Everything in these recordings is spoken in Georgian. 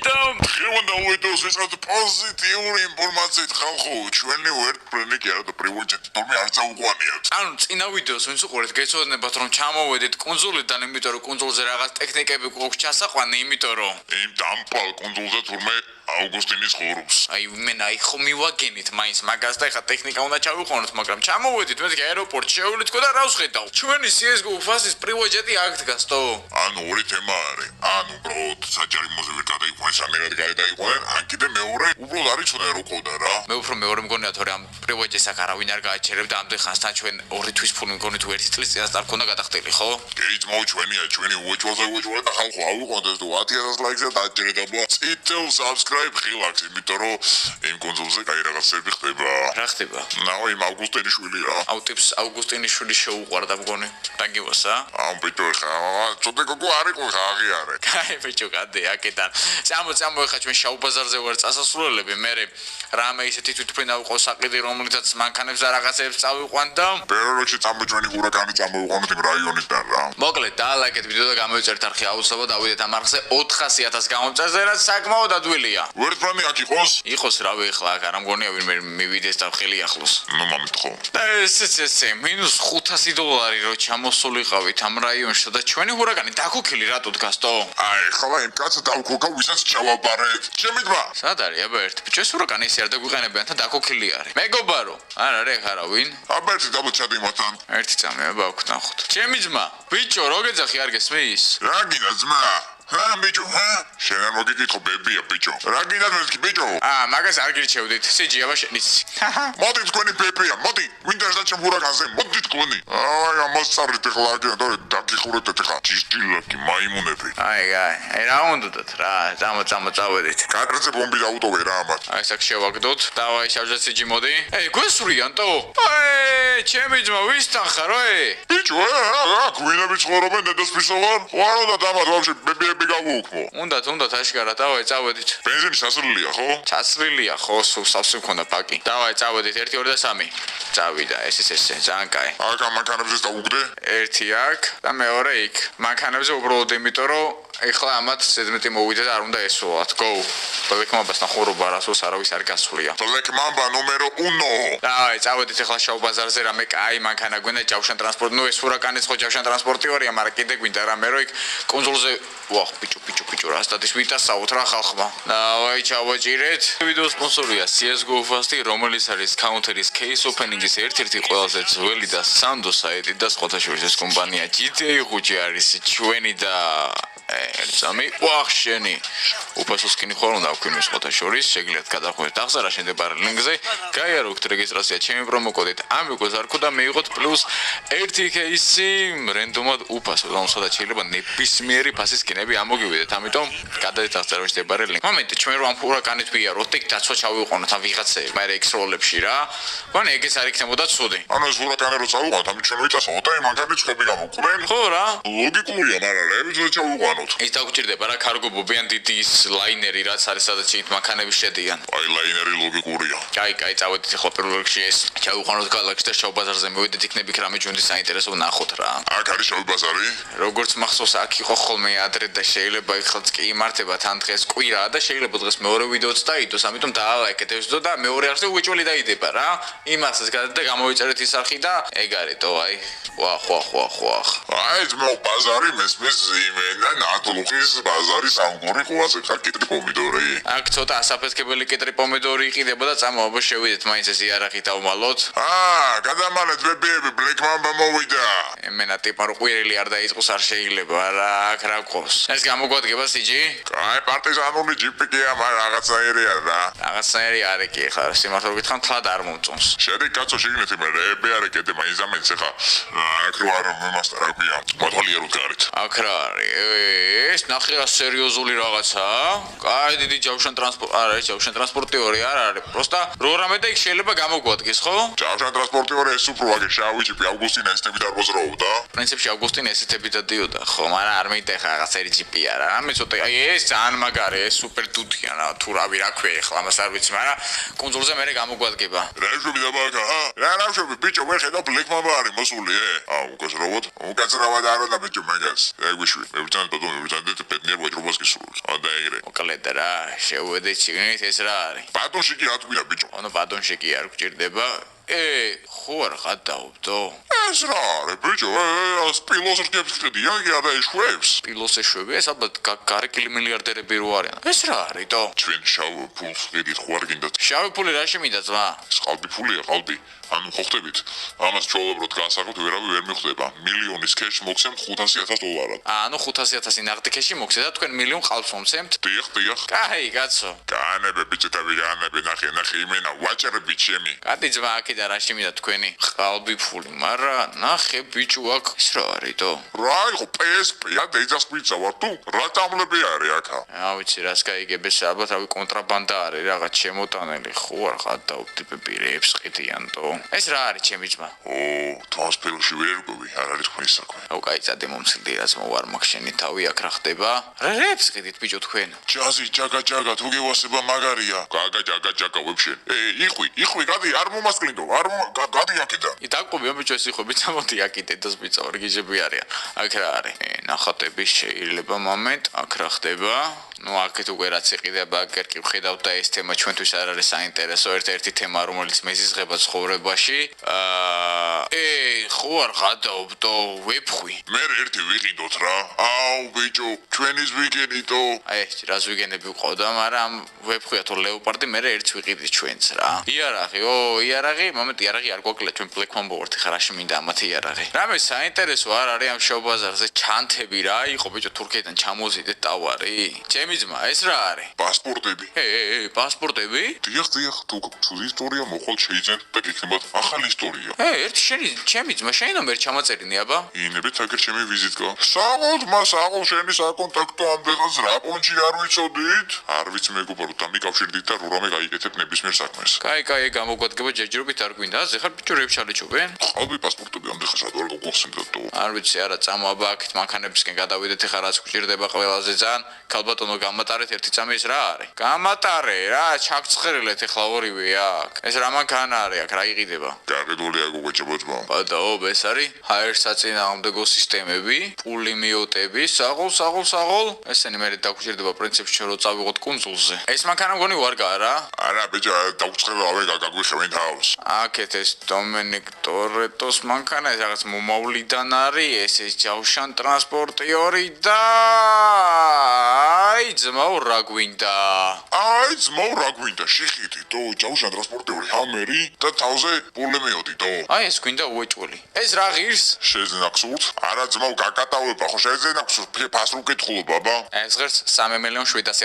და ხევანდა უედოს ვიწყებთ პოზიტიური ინფორმაციით ხალხო ჩვენი ვერტფრენი კი არა და პრივოჯეტი თორმე არ წაუყვანიათ ანუ წინა ვიდეოს ვინც უყურეთ გეცოდნებათ რომ ჩამოვედით კუნძულიდან იმიტომ რომ კუნძულზე რაღაც ტექნიკები გვაქვს ჩასაყვანი იმიტომ რომ იმ დამპალ კუნძულზე თურმე აუგუსტინის ხორობს აი მე ხო მივაგენით მაინც მაგას და ეხა ტექნიკა უნდა ჩავიყვანოთ მაგრამ ჩამოვედით მე აეროპორტში შევლითქო და რა ვხედავ ჩვენი CS:GO ფასის პრივოჯეტი აქ დგას თო ანუ ორი თემა არის ანუ უბრალოდ საჯარიმოზე ვერ გადაიყვანეს ამერად გადაიყვანენ ან კიდე მეორე უბრალოდ არ იცოდნენ რო ყავდა რა მე უფრო მეორე მგონია თორე ამ პრივოჯეტს აქ არავინ არ გააჩერებდა ამდენ ხანს თან ჩვენ 2 თვის ფული მგონი თუ 1 წლის წინას არ ქონდა გადახდელი ხო კი ძმაო ჩვენია ჩვენი უეჭვალზე და ხალხო ავიყვანდეს თუ 10000 ლაიქზე დაჯერებდა წითელ subscribe ხილაქს იმიტომ რომ იმ კონსოლზე კაი რაღაცები ხდება რა ხდება ნაო იმ აუგუსტინიშვილი რა აუ ტიპს აუგუსტინიშვილი შეუყვარდა მგონი დაგივასა აუ ბიჭო ხა ცოტა გოგო არ იყო ხა აღიარე კაი ბიჭო გადე აქედან წამო ხა ჩვენ შაუბაზარზე ვარ წასასვლელები მე რამე ისეთი თვითფრენა ვიყო საყიდი რომელიცაც მანქანებს და რაღაცებს წავიყვანდა პეროლოქში წამოჯვენი ჰურაკანი წამოვიყვანოთ იმ რაიონიდან რა მოკლედ დაალაგეთ ვიდეო და გამოვიწერთ არხი აუცილებლად დავიდეთ ამ არხზე 400000 გამომწერზე რაც საკმაოდ ადვილია ვერტფრენი აქ იყოს რავი ახლა აქ არ მგონია ვინმე მივიდეს და ხელი ახლოს ნუ მომიტყო და ესე $-500 რო ჩამოსულიყავით ამ რაიონში და ჩვენი ჰურაკანი დაქოქილი რატო დგასტო აი ხლა იმ კაცს დავქოქა ვისაც ჩავაბარეთ ჩემი ძმა სად არის აბა ერთ ბიჭო ჰურაკანი ისე არ დაგვიყენებიან თან დაქოქილი არის მეგობარო არ არის ახ არავინ აბა ერთი დაბოჩადი მათთან ერთი წამი აბა აქ ნახოთ ჩემი ძმა ბიჭო რო გეძახი არ გესმის რა გინდა ძმა ჰა ბიჭო ჰა შენ არ მოგიგითხო ბებია ბიჭო რა გინდა მეთქი ბიჭო მაგას არ გირჩევდით სიჯი აბა შენის მოდი თქვენი ბებია მოდი ვინდა ეს დაჩემ ჰურაკანზე მოდი თქვენი აი ამასწარით ახლა აგენ დაგიხურეთ ახლა ჭიშჭილაკი მაიმუნები აი რა უნდათ რა წავედით კადრზე ბომბი დაუტოვე რა ამათ აი ეს აქ შევაგდოთ დავაი შავჯეთ სიჯი მოდი გვესვრიანტო ჩემი ძმა ვისთან ხარ ბიჭო გვინები ცხოვრობენ დედასფრისოვან ვარ უნდა დამად ვაფშე ბებიები გავუუქმო უნდათ აშკარა დავაი წავედით ბენზინი სასრულია ხო ჩასრილია ხო სავსე მქონდა პაკი დავაი წავედით 1 2 და 3 წავიდა ეს ძალიან კაი აქ ამ მანქანებზე დავუგდე ერთი აქ და მეორე იქ მანქანებზე უბრალოდ იმიტომ რომ ეხლა ამათ ზედმეტი მოვიდა და არ უნდა ესვათ go ბლეკმამბას ნახურობა რასოს არავის არ გასვლია ბლეკმამბა ნომერო 1 დავაი წავედით ეხლა შაუბაზარზე რამე კაი მანქანა გვინდა ჯავშან ტრანსპორტი ნუ ეს ჰურაკანიც ხო ჯავშან ტრანსპორტიორია მაგრამ კიდე გვინდა რამე რო იქ კონსოლზე ვახ ბიჭო რა სტატის ვიტასაუთ რა ხალხმა დავაი ჩავაჭირეთ ვიდეოს სპონსორია CS:GO Fast რომელიც არის counter-ის case opening-ის ერთ-ერთი ყველაზე ძველი და სანდო საიტი და სხვათა შორის ეს კომპანია GTA ხუჭი არის ჩვენი და ერთსამი ვახშენი უფასო სკინი ხარ უნდა აქვინოს სხვათა შორის შეგიძლიათ გადახვიდეთ აღზარა შემდებარე ლინკზე გაიაროთ რეგისტრაცია ჩემი პრომოკოდით ამიგოს არქო და მეიღოთ +1 кейსი რენდომად უფასო რომელსაც შეიძლება ნებისმიერი ფასის სკინები ამოგივიდეთ ამიტომ გადაიდეთ აღზარა შემდებარე ლინკ მომენტი ჩვენ რომ ამ ჰურაკანით ვიაროთ ეგ დაცვა ჩავიყვანოთ ამ ვიღაცები მაგრამ ექს როლებში რა ვან ეგეც არ იქნებოდა ცუდი ანუ ეს ჰურაკანი რო წავიყვანოთ ამით ჩვენ ვიწასოთ და იმ მანქანის ხვები გამოვყვნენ ხო რა ლოგიკურია მაგრამ რევიზიო ჩავიყვანოთ ის დაგჭირდება რა კარგო ბობიან დიდი ის ლაინერი რაც არის სადაც იქ მანქანები შედიან აი ლაინერი ლოგიკურია კაი წავედით ახლა პირველ რიგში ეს ჩავიყვანოთ გალაქსი და შავბაზარზე მოვიდეთ იქნები რამე ჩვენი საინტერესო ნახოთ რა აქ არის შავბაზარი როგორც მახსოვს აქ იყო ხოლმე ადრე და შეიძლება ეხლაც კი იმართება თან დღეს კვირაა და შეიძლება დღეს მეორე ვიდეოც დაიდოს ამიტომ დაალაიქეთ ეს ვიდეო და მეორე არხზე უეჭველი დაიდება რა იმასაც გადადა გამოვიწერეთ ის არხი და ეგ არისო აი ვახ აი ძმო ბაზარი მესმის იმენა ნატლუხის ბაზარი სამგორი ყواسე ხარ კიტრი პომიდორი აქ ცოტა ასაფეთქებელი კიტრი პომიდორი იყიდება და წამოაბა შევიდეთ მაინც ეს იარაღი დავმალოთ გადამალეთ ბებიები ბლეკმამბა მოვიდა იმენა ტიპა რო ყვირილი არ დაიწყოს არ შეიძლება რა აქ რა ყავს ეს გამოგვადგება სიჯი კაი პარტიზანული ჯიპიკია მაგრამ რაღაცაერია რა რაღაცაერი არის კი ხა სიმართლე გითხრა თლად არ მომწონს შედი კაცო შეგინეთ მე რები არის კეთე მაინც ამენც ხა აქ რო არ მომასტარ აქვია მოთოლიეროთ გარეთ აქ რა არის ეს ნახე რა სერიოზული რაღაცა კაი დიდი ჯავშან ტრანსპორტი არა ეს ჯავშან ტრანსპორტიორი არ არის პროსტა რო რამე და იქ შეიძლება გამოგვადგეს ხო ჯავშან ტრანსპორტიორი ეს უფრო ვაგე შავი ჯიპი ავგუსტინა ესეთები არ მოზროობდა პრინციპში ავგუსტინა ესეთები დადიოდა ხო მაგრამ არ მეიტეხა რაღაცერი ჯიპია რა რამე ცოტა აი ეს ძალიან მაგარი ეს სუპერ დუდია რა თუ რავი რა ქვია ახლა ამას არ ვიცი მაგრამ კონსოლზე მე გამოგვადგება რა შვები დაბაგა რა შვები ბიჭო მე ხედავ ბლეკმამბა არის მოსული უკაცრავად არ უნდა ბიჭო მაგას ეგ ვიშვი მე ვწან ბოდო ვიზანდეთ ბედნიერ ვაჭრობას გისურვებთ. ადაიღრე. მოკლედ რა, შევედეთ შიგნით ეს რა არის? ბატონში კი რა თქვია ბიჭო? ანუ ბატონში კი არ გჭირდება. ხო არ გადაობდო? ეს რა არის ბიჭო? ეს ფილოსოფიებს ხდიან კი არა ეშვებს? ფილოსოფები ეს ალბათ გარეკილი მილიარდერები რო არიან. ეს რა არის თო? ჩვენ შავ ფულს ვიდით ხო არ გინდათ? შავი ფული რა შემინდა ძმა? ეს ყალბი ფულია, ყალბი. ანუ ხო ხდებით? ამას ჩვეულებრივად განსაკუთრებით ვერავი ვერ მიხვდება. მილიონის კეშ მოგცემთ $500,000. ანუ 500,000 ნაღდი კეში მოგცეთ და თქვენ მილიონ ყალბს მომცემთ? დიახ. კაი, კაცო. განები ბიჭები, განები, ნახე, იმენა ვაჭრები ჩემი. კაი ძმა, აქედან რა შემინდა თქვენი ყალბი ფული, მაგრამ ნახე ბიჭო აქ ეს რა არის თო? რა იყო PSP-ა დეძას პიცა ვარ თუ? რა დამლები არის აქა? ვიცი რას გაიგებს ალბათ რავი კონტრაბანდა არის რაღაც შემოტანილი ხო არ გადაობდი პირებს ყიდიან თო? ეს რა არის ჩემი ძმა? თავს ფილმში ვერ გვი, არ არის თქვენი საქმე. კაი წადე მომცილდი რაც მოვარ მაგ შენი თავი აქ რა ხდება? რებს ყიდით ბიჭო თქვენ? ჯაზი ჯაგა თუ გევასება მაგარია. ჯაგა ვებშენ. იხვი გადი არ მომასკლინდო, არ გადი აქედან. დაგყვები ბიჭო ეს იხვი ბიცა მოდი აქიდე და ბიცა ორგიჟები არიან. აქ რა არის? ნახატები შეიძლება მომენტ აქ რა ხდება? ნუ აქეთ უკვე რაც იყიდება აქ კი ვხედავ და ეს თემა ჩვენთვის არ არის საინტერესო ერთ-ერთი თემა რომელიც მეზიზღება ცხოვრებაში ხო არ გადაობდო ვეფხვი მე ერთი ვიყიდოთ რა ბიჭო ჩვენის ვიგენიტო რას ვიგენები ვყავდა მაგრამ ვეფხვია თუ ლეოპარდი მე ერთს ვიყიდით ჩვენც რა იარაღი მომენტ იარაღი არ გვაკლა ჩვენ ბლექმამბო ვართ ხა რაში მინდა ამათ იარაღი რამე საინტერესო არ არის ამ შოუბაზარზე ჩანთები რა იყო ბიჭო თურქეთიდან ჩამოზიდეთ ტავარი ჩემი ძმა ეს რა არის პასპორტები პასპორტები დიახ თუ ისტორია მოხვალ შეიძლება და გიქნებათ ახალი ისტორია ერთი შენი ჩემი ძმა შენი ნომერი ჩამაწერინე აბა ინებით აგერ ჩემი ვიზიტკა საღოლ შენი საკონტაქტო ამდღაც რა პონჩი არ ვიცოდით არ ვიცი მეგობარო დამიკავშირდით და რამე გაიგეთებ ნებისმიერ საქმეს კაი გამოგვადგება ჯერჯერობით არ გვინდა აზე ხარ ბიჭო რებშალიჩობენ ყავი პასპორტები ამდღაც რა გოგხსენდათო არ ვიცი არა წამოაბა აქეთ მანქანებისკენ გადავიდეთ ეხა რაც გვჭირდება ყველაზე ძალიან ქალბატონო გამატარეთ ერთი წამის რა არის გამატარე რა ჩაგცხრილეთ ეხლა ორივე აქ ეს რა მანქანა არის აქ რა იყიდება გაყიდულია გოგოჭებოჭმა ბადაო ეს არის ჰაერსაწინააღმდეგო სისტემები პულიმიოტები საღოლ ესენი მე დაგგვჭირდება პრინციპში რომ წავიღოთ კუნძულზე ეს მანქანა მგონი ვარგაა რა არა ბიჭო დაგუცხერავე გაგვიხევენ თავს აქეთ ეს დომენიკ ტორეტოს მანქანა ეს რაღაც მომავლიდან არის ეს ჯავშან ტრანსპორტიორი და ძმაო რა გვინდა შეხიტი თო ჯავშან ტრანსპორტიორი ჰამერი და თავზე პულიმიოტი თო ეს გვინდა უეჭველი ეს რა ღირს შეზნახსურთ არა ძმაო გაკატავება ხო შეზნახსურთ ფასრუ კითხულობ აბა ეს ღირს $3,700,000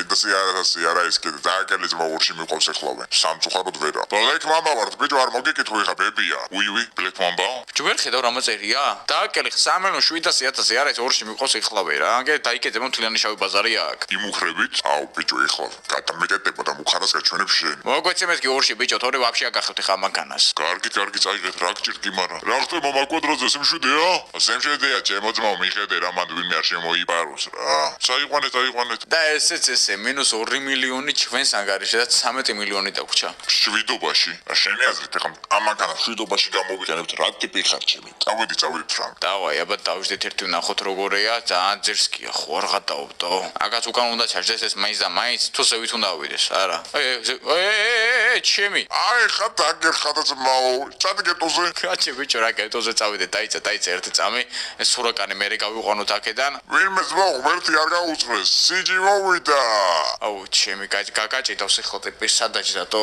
$3,700,000 არა ის კიდე დააკელე ძმაო ორში მიყვავს ეხლავენ სამწუხაროდ ვერა ბლეკ მამბა ვარ ბიჭო არ მოგიკითხო ეხა ბებია უი ბლეკ მამბა ბიჭო ვერ ხედავ რა მოწერია დააკელე $3,700,000 არა ეს ორში მიყვავს ეხლავე რა ანგე დაიკეთე მთლიანი შავი ბაზარი აქ იმუხრებით ბიჭო ეხლა გადამეკეტება და მუხარას გაჩვენებ შენ მოგვეცემეთ კი ორში ბიჭო თორე ვაფშე აკახებთ ხა მანქანას კარგი წაიღეთ რა გჭირდი მაგრამ რა ხდება მაკვადროზე სიმშვიდეა სიმშვიდეა ჩემო ძმაო მიხედე რა მანდ ვინმე არ შემოიპაროს რა წაიყვანეთ და ესეც ესე -2 მილიონი ჩვენს ანგარიშზე და 13 მილიონი დაგვრჩა შვიდობაში შენი აზრით ახლა ამ მანქანას შვიდობაში გამოვიყენებთ რა ტიპი ხარ ჩემი წავედით რა დავაი აბა დავждეთ ერთი ვნახოთ როგორია ძალიან ძერსკია ხო არ გადაობდო აკაც უკან უნდა ჩარჯდეს ეს მაინც თუ ზევით უნდა ავიდეს არა ჩემი ხა დაგერხადა ძმაო წადგეტოზე კაჩი ბიჭო რა გეტოზე წავიდე დაიცა ერთი წამი ეს სურაკანი მე გავიყვანოთ აქედან ვინმე ძმაო ერთი არ გაუწრეს სიჯი მოვიდა ჩემი კაჭი დავსეხოთ პესადაჭი რატო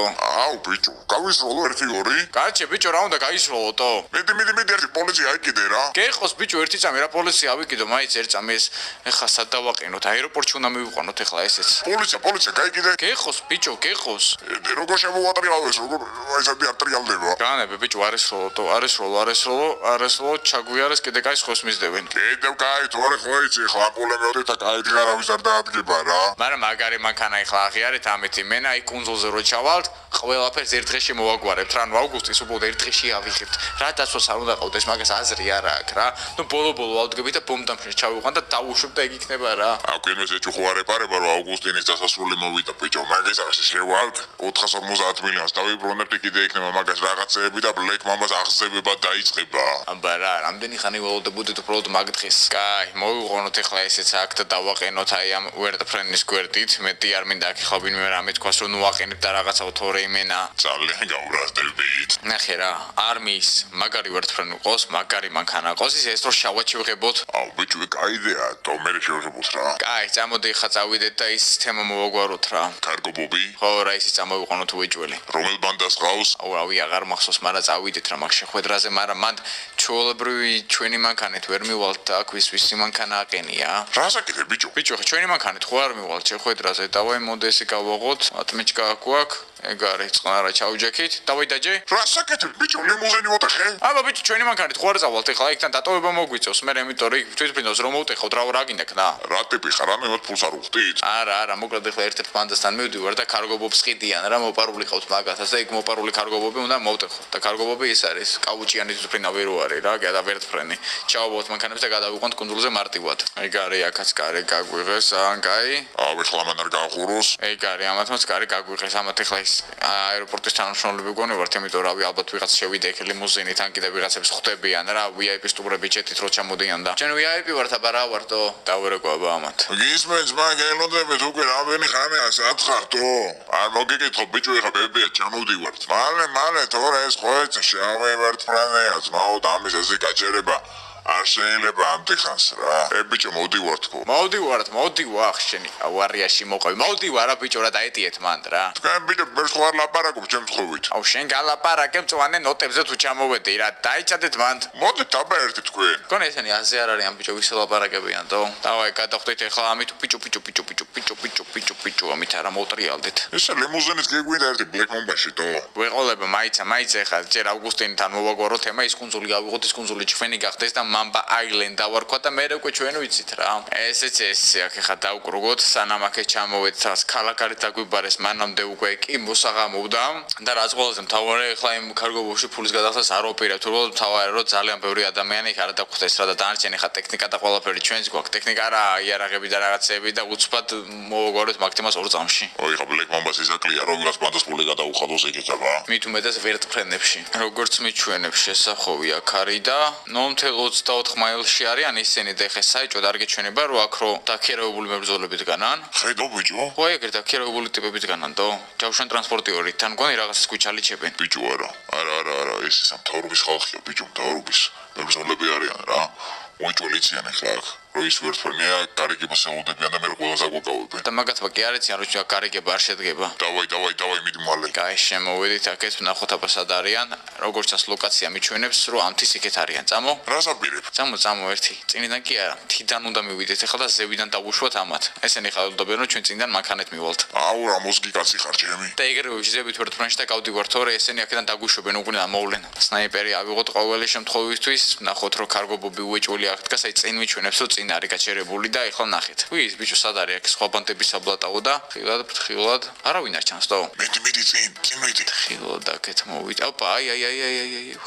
ბიჭო გავისროლო 1-2 კაჩი ბიჭო რა უნდა გაისროლო თო მიდი ერთი პოლიცია აიკიდე რა გეხოს ბიჭო ერთი წამი რა პოლიცია ავიკიდო მაინც ერთ წამი ეს ეხა სად დავაყენოთ აეროპორტში უნდა მივიყვანოთ ეხლა ესეც პოლიცია გაიკიდე გეხოს ბიჭო გეხოს როგორ შემოვატრიალოს როგორ ესეთი არ ტრიალდება განები ბიჭო არესროლო ჩაგვიარეს კიდე კაი ხოს მისდევენ კიდევ კაი თორე ხო იცი ხლა პოლემიოდი და კაი გარავის არ დაადგება რა მაგრამ მაგარი მანქანა ეხლა აღიარეთ ამეთი მენა აი კუნძულზე რო ჩავალთ ყველაფერს ერთ დღეში მოვაგვარებთ რა ნუ აუგუსტის უბრალოდ ერთ დღეში ავიღებთ რა დაცვას არ უნდა ყავდეს მაგას აზრი არა აქვს რა ნუ ბოლო ავდგებით და ბომბდამშენს ჩავიყვან და დავუშვებ და ეგ იქნება რა აკვინოს ეჭუ ხო არ ეპარება რომ აუგუსტინის დასასრული მოვიდა ბიჭო მაგას არ შევალთ 450 10 მილიონს დავიბრუნებთ კიდე იქნება მაგას რაღაცეები და Black Mamba-ს აღზევება დაიწყება. აბა რა, რამდენი ხანი ველოდებოდით უბრალოდ მაგ დღეს? კაი, მოვიყვანოთ ახლა ესეც აქ და დავაყენოთ აი ამ WordPress-ის გვერდით. მეტი არ მინდა აქ ხა ვინმე რამე თქვას რომ ვაყენებ და რაღაცა თორე იმენა. ძალიან გაურასდებით. ნახე რა, არმიის მაგარი WordPress ყოს, მაგარი მანქანა ყოს, ეს რო შავაჩი ვიღებოთ. აუ ბიჭო, კაიდეა, და მე შევშობოთ რა. კაი, წამოდი ხა წავიდეთ და ის თემა მოვაგვაროთ რა. Cargo Bobby. ხო, რა ისიც წამოვიყვანოთ უეჭველი. რომელ ბანდას ყავს? აუ, რავი, აღარ მახსოვს, მაგრამ წავიდეთ რა მაგ შეხვედრაზე, მაგრამ მან ჩვეულებრივი ჩვენი მანქანით ვერ მივალთ და აქ ვისი მანქანა აყენია. რა საკითხი ბიჭო? ბიჭო, ხა ჩვენი მანქანით ხო არ მივალთ შეხვედრაზე, დავაი მოდი ესე გავაღოთ, ატმიჩკა აქვს. ეგ არის წყნარა ჩაუჯექით. დავაი დაჯე. რა საკითხი ბიჭო, ლიმუზინი მოტეხე? აბა ბიჭო, ჩვენი მანქანით ხო არ წავალთ ეხლა იქთან დატოვება მოგვიწევს. მე იმიტომ რომ თვითფრინავს რომ მოვტეხავთ რა გინდა ქნა. რა ტიპი ხარ? რა მე ფულს არ უხდით? არა, მოკლედ ეხლა ერთ-ერთ ბანდასთან მივდივარ და Cargo Bob-ს ყიდიან რა, მოპარული ყავთ მაგათაც და იქ მოპარული Cargo Bob-ი უნდა მოვტეხოთ. და Cargo Bob-ი ის არის, კაუჭიანი თვითფრინავი რო არის რა, და WordPress-ი. ჩავავოთ მანქანებს და გადავიყვანთ კუნძულზე მარტივად. ეგ არის აქაც კარი გაგვიღეს, ან კაი. აუ ეხლა მან არ გაახუროს. ეგ არის ამათაც კარი გაგვიღეს, ამათ ეხლა ის აეროპორტის თანამშრომლები გონი ვართ, იმიტომ რომ რავი ალბათ ვიღაც შევიდა ეგ ლიმუზინით, ან კიდე ვიღაცებს ხვდებიან რა, VIP სტუმრები ჩეთით რო ჩამოდიან და. ჩვენ VIP ვართ, აბა რა ვართო, დავერეკვება ამათ. გისმენს მაგელოდებით უკვე რამდენი ხანია საცხართო? არ მოგიკითხო ბიჭო, ეხლა ბებია ჩამოვდივართ. მალე თორე ეს ხოეც შევებერტფრანეა, ძმაო და ამის ესე გაჩერება. არ შეიძლება ამტეხანს რა. ბიჭო მოვდივართ ხო? მოვდივარ შენი. ავარიაში მოყავი. მოვდივარ რა ბიჭო რა დაეტიეთ მანდ რა. თქვენ ბიჭო ბერს ხო არ ლაპარაკობ ჩემს ხოვით. აუ შენ გალაპარაკებ წვანე ნოტებზე თუ ჩამოვედი რა. დაიჭადეთ მანდ. მოდით აბა ერთი თქვენ. გონ ესენი აზე არ არის ამ ბიჭო ვისე ლაპარაკებიან თო. დავაი გადახდეთ ეხლა ამით ბიჭო ამით არა მოვტრიალდეთ. ესე ლიმუზინის გეგვინდა ერთი Black Mamba-ში თო. ვეყოლება მაიცა ეხლა ჯერ აუგუსტინთან მოვაგვარო თემა ის კუნძული გავიღოთ ის კუნძული ჩვენი გახდეს და Mamba Island დავარქვა და მე უკვე ჩვენ ვიცით რა. ესეც ესე აქ ეხა დავკრუგოთ სანამ აქ ჩამოვეც თავს ქალაქარით დაგვიბარეს მანამდე უკვე კი მოსაღამოვდა და რაც ყველაზე მთავარი ეხლა იმ Cargo Bob-ში ფულის გადახდას არ ოპერებთ უბრალოდ მთავარი რომ ძალიან ბევრი ადამიანი იქ არ დაგხვდეს რა და დანარჩენი ხა ტექნიკა და ყველაფერი ჩვენს გვაქვს ტექნიკა რა იარაღები და რაღაცეები და უცბად მოვაგვაროთ მაგთემას 2 წამში. ოი ხა Black Mamba-ს ისაკლია რომ ვიღაც ბანდას ფული გადაუხადოს ეგეთაბა. მით უმეტეს WordPress-ებში როგორც მიჩვენებს შესახოვი აქ არის და 0.24 მაილში არიან ისინი და ხე საჭოდ არ გეჩვენება რომ აქ რო დაქირავებული მებრძოლებით განან. ხედო ბიჭო? ხო ეგრე დაქირავებული ტიპებით განან თო. ჯავშან ტრანსპორტიორით თან გონი რაღაცას ქუჩალიჩებენ. ბიჭო არა ეს სამთავრობის ხალხია ბიჭო მთავრობის მებრძოლები არიან რა. უეჭველიციან ახლა აქ. რომ ის WordPress-ია გარიგებას ელოდებიან და მე ყველას აგვაკავებენ. და მაგათმა კი არ იციან რომ ჩვენ გარიგება არ შედგება. დავაი მიდი მალე. კაი შემოვედით აქეთ ვნახოთ აბა სად არიან. როგორც ჩანს ლოკაცია მიჩვენებს რომ ამთის იქეთ არიან. წამო? რას აპირებ? წამო ერთი. წინიდან კი არა. თიდან უნდა მივიდეთ ახლა და ზევიდან დავუშვათ ამათ. ესენი ხალხობენ რომ ჩვენ წინიდან მანქანით მივალთ. აუ რა მოსგი კაცი ხარ ჩემი. და ეგრევე ვიზებით WordPress-ში და გავდივართ თორე ესენი აქედან დაგვიშვებენ უკვე და მოვლენ. სნაიპერი ავიღოთ ყოველი შემთხვევისთვის. ვნახოთ რომ Cargo Bob-ი უეჭველი აქ დგას, აი წინ მიჩვენებს რომ წინ არის გაჩერებული და ეხლა ნახეთ. ის ბიჭო სად არის აქ სხვა ბანდების საბლატაო და ფრთხილად არავინ არ ჩანს თო. მიდი წინ მიდი. ფრთხილად აქეთ მოვიდა. ოპა აი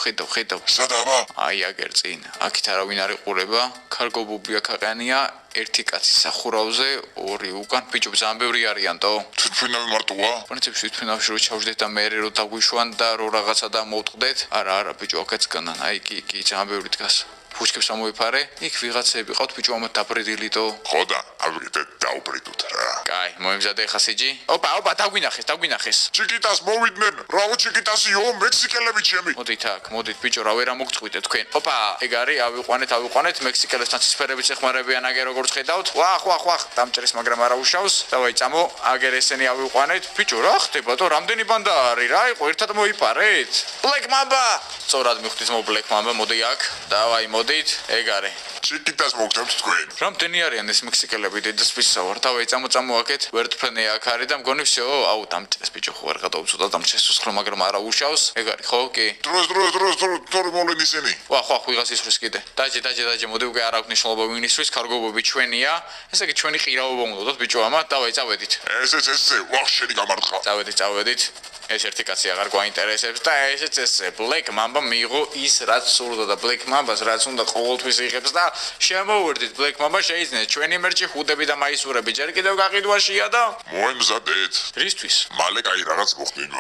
ხედავ. სადაბა? აი აგერ წინ. აქეთ არავინ არ იყურება. Cargo Bob-ი აქ აყენია. ერთი კაცი სახურავზე, ორი უკან ბიჭო ძალიან ბევრი არიან თო. თვითფრინავი მარტოა? პრინციპში თვითფრინავში რო ჩავждეთ და მე რო დაგვიშვან და რო რაღაცა და მოვტყდეთ. არა ბიჭო აქაც განან. აი კი ძალიან ბევრი დგას. ფუჩკებს ამოიფარე. იქ ვიღაცები ყავთ ბიჭო ამათ დაბრედილი თო. ხო და აბრიდეთ დაუბრიდოთ რა. კაი, მოიმზადე ხა სიჯი? ოპა, დაგვინახეს. ჩიკიტას მოვიდნენ. რაო ჩიკიტასიო, მექსიკელები ჩემი. მოდით ბიჭო, რა ვერ ამოგწყვიტეთ თქვენ. ოპა, ეგ არის, ავიყვანეთ მექსიკელებთან ცისფერებით ეხმარებიან აგერ როგორც ხედავთ. ვახ, დამჭრის მაგრამ არა უშავს. დავაი წამო, აგერ ესენი ავიყვანეთ. ბიჭო, რა ხდება თო, რამდენი ბანდა არის რა? იყო ერთად მოიპარეთ. Black Mamba! სწორად მიხვდით მო Black Mamba, მოდი აქ. დავაი მოდით, ეგ არის. ჩიკიტას მოგდებთ თქვენ. რამდენი არიან ეს მექსიკელები დედასფისსა ვარ. დავაი წამო აქეთ. WordPress-ი აქ არის და მგონი всё, აუ დამჭრეს ბიჭო, ხო არ გადაუცოდა დამჭრეს უცხრო, მაგრამ არა უშავს. ეგ არის ხო? კი. დროს თორე მოვლენ ისინი. ვახ, ვიღაც ისვრის კიდე. დაჯე, მოდი უკვე არ აქვს მნიშვნელობა ვინ ისვრის, Cargo Bob-ი ჩვენია. ესე იგი ჩვენი ყირავობა უნდა ვდოთ ბიჭო ამათ. დავაი წავედით. ესე, ვახ შენი გამარტყა. წავედით. ეს ერთი კაცი აღარ გვაინტერესებს და ესეც Black Mamba მიიღო ის რაც სურდა და Black Mamba-ს რაც უნდა ყოველთვის იღებს და შემოვერდით Black Mamba შეიძინეთ ჩვენი მერჩი ხუდები და მაისურები ჯერ კიდევ გაყიდვაშია და მოემზადეთ რისთვის მალე კაი რაღაც მოხდება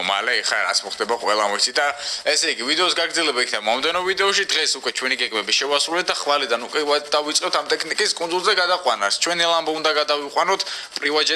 მალე ხა რაც მოხდება ყველა მოიცი და ესე იგი ვიდეოს გაგრძელება იქნება მომდენო ვიდეოში დღეს უკვე ჩვენი გეგმები შევასრულეთ და ხვალიდან უკვე დავიწყებთ ამ ტექნიკის კუნძულზე გადაყვანას ჩვენი ლამბო უნდა გადავიყვანოთ პრივატ